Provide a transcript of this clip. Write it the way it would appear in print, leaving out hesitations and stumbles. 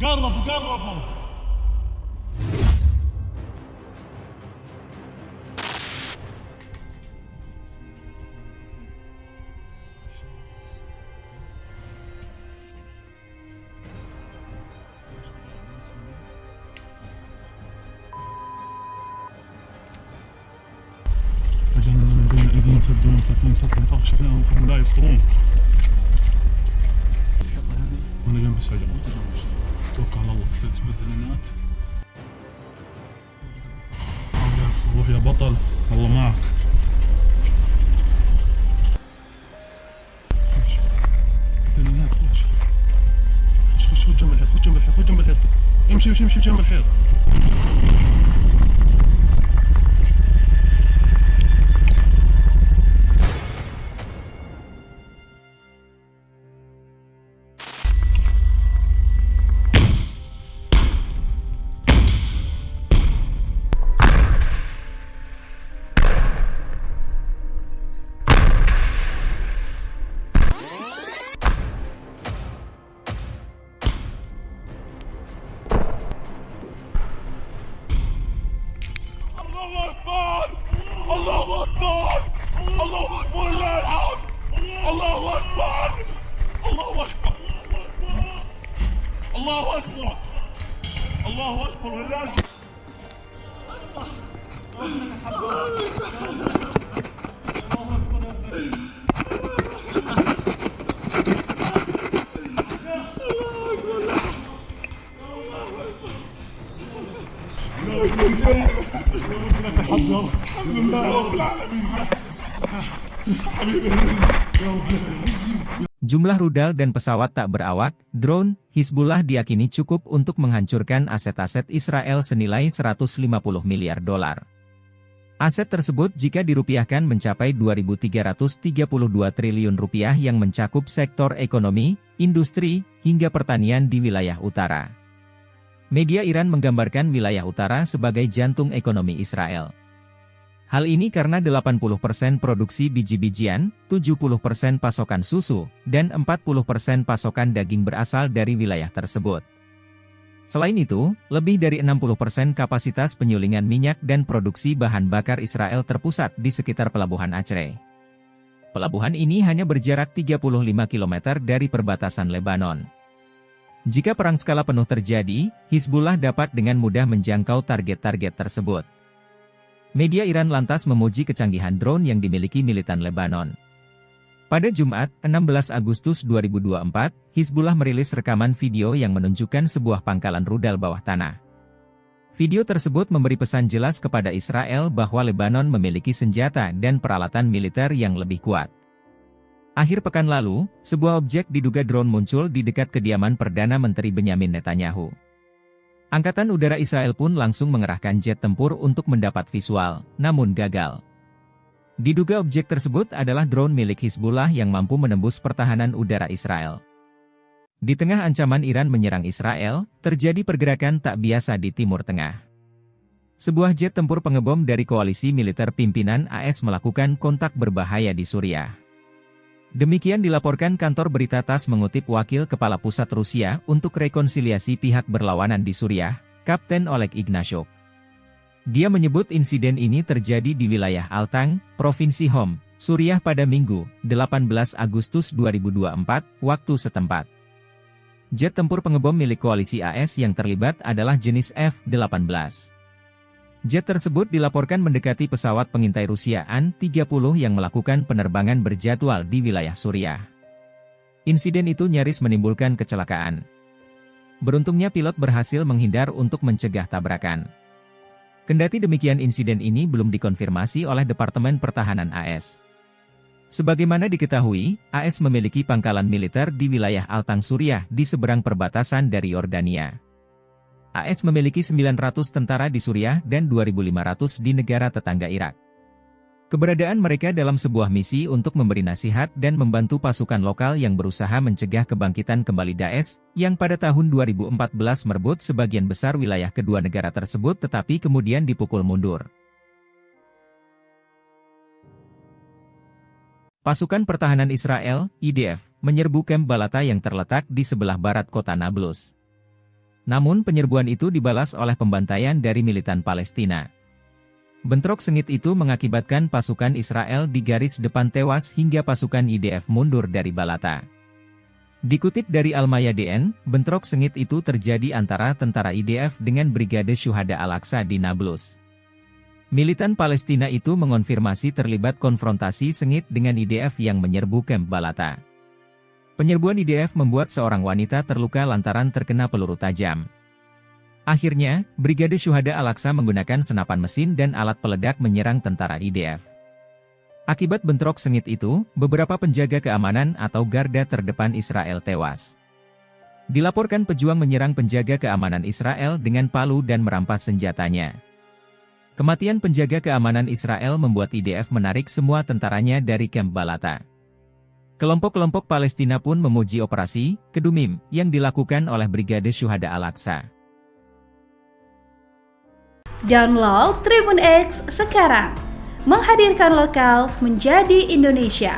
قربوا قربوا. وجعلنا من بين ايديهم سدا ومن خلفهم سدا فاغشيناهم فهم لا يبصرون. وانا جنب السجن. توكل على الله. كسرت بالزلمات. روح يا بطل، الله معك. خش بالزلمات. خش خش جنب الحيط. خش جنب الحيط. خش جنب الحيط. امشي امشي امشي جنب الحيط. الله أكبر! الله أكبر! الله أكبر لله الحمد! الله أكبر! الله أكبر! الله أكبر! الله أكبر ولله الحمد لله رب العالمين. حبيبي يا رب العالمين. Jumlah rudal dan pesawat tak berawak, drone, Hizbullah diyakini cukup untuk menghancurkan aset-aset Israel senilai 150 miliar dolar. Aset tersebut jika dirupiahkan mencapai 2.332 triliun rupiah yang mencakup sektor ekonomi, industri, hingga pertanian di wilayah utara. Media Iran menggambarkan wilayah utara sebagai jantung ekonomi Israel. Hal ini karena 80% produksi biji-bijian, 70% pasokan susu, dan 40% pasokan daging berasal dari wilayah tersebut. Selain itu, lebih dari 60% kapasitas penyulingan minyak dan produksi bahan bakar Israel terpusat di sekitar pelabuhan Acre. Pelabuhan ini hanya berjarak 35 km dari perbatasan Lebanon. Jika perang skala penuh terjadi, Hizbullah dapat dengan mudah menjangkau target-target tersebut. Media Iran lantas memuji kecanggihan drone yang dimiliki militan Lebanon. Pada Jumat, 16 Agustus 2024, Hizbullah merilis rekaman video yang menunjukkan sebuah pangkalan rudal bawah tanah. Video tersebut memberi pesan jelas kepada Israel bahwa Lebanon memiliki senjata dan peralatan militer yang lebih kuat. Akhir pekan lalu, sebuah objek diduga drone muncul di dekat kediaman Perdana Menteri Benyamin Netanyahu. Angkatan Udara Israel pun langsung mengerahkan jet tempur untuk mendapat visual, namun gagal. Diduga objek tersebut adalah drone milik Hizbullah yang mampu menembus pertahanan udara Israel. Di tengah ancaman Iran menyerang Israel, terjadi pergerakan tak biasa di Timur Tengah. Sebuah jet tempur pengebom dari koalisi militer pimpinan AS melakukan kontak berbahaya di Suriah. Demikian dilaporkan kantor berita TASS mengutip Wakil Kepala Pusat Rusia untuk Rekonsiliasi Pihak Berlawanan di Suriah, Kapten Oleg Ignashuk. Dia menyebut insiden ini terjadi di wilayah Altang, Provinsi Hom, Suriah pada Minggu, 18 Agustus 2024, waktu setempat. Jet tempur pengebom milik koalisi AS yang terlibat adalah jenis F-18. Jet tersebut dilaporkan mendekati pesawat pengintai Rusia An-30 yang melakukan penerbangan berjadwal di wilayah Suriah. Insiden itu nyaris menimbulkan kecelakaan. Beruntungnya pilot berhasil menghindar untuk mencegah tabrakan. Kendati demikian insiden ini belum dikonfirmasi oleh Departemen Pertahanan AS. Sebagaimana diketahui, AS memiliki pangkalan militer di wilayah Altang Suriah di seberang perbatasan dari Yordania. AS memiliki 900 tentara di Suriah dan 2.500 di negara tetangga Irak. Keberadaan mereka dalam sebuah misi untuk memberi nasihat dan membantu pasukan lokal yang berusaha mencegah kebangkitan kembali Daesh, yang pada tahun 2014 merebut sebagian besar wilayah kedua negara tersebut tetapi kemudian dipukul mundur. Pasukan Pertahanan Israel, IDF, menyerbu kamp Balata yang terletak di sebelah barat kota Nablus. Namun penyerbuan itu dibalas oleh pembantaian dari militan Palestina. Bentrok sengit itu mengakibatkan pasukan Israel di garis depan tewas hingga pasukan IDF mundur dari Balata. Dikutip dari Al-Mayadin, bentrok sengit itu terjadi antara tentara IDF dengan Brigade Syuhada Al-Aqsa di Nablus. Militan Palestina itu mengonfirmasi terlibat konfrontasi sengit dengan IDF yang menyerbu kamp Balata. Penyerbuan IDF membuat seorang wanita terluka lantaran terkena peluru tajam. Akhirnya, Brigade Syuhada Al-Aqsa menggunakan senapan mesin dan alat peledak menyerang tentara IDF. Akibat bentrok sengit itu, beberapa penjaga keamanan atau garda terdepan Israel tewas. Dilaporkan pejuang menyerang penjaga keamanan Israel dengan palu dan merampas senjatanya. Kematian penjaga keamanan Israel membuat IDF menarik semua tentaranya dari kamp Balata. Kelompok-kelompok Palestina pun memuji operasi Kedumim yang dilakukan oleh Brigade Syuhada Al-Aqsa. Download Tribun X sekarang, menghadirkan lokal menjadi Indonesia.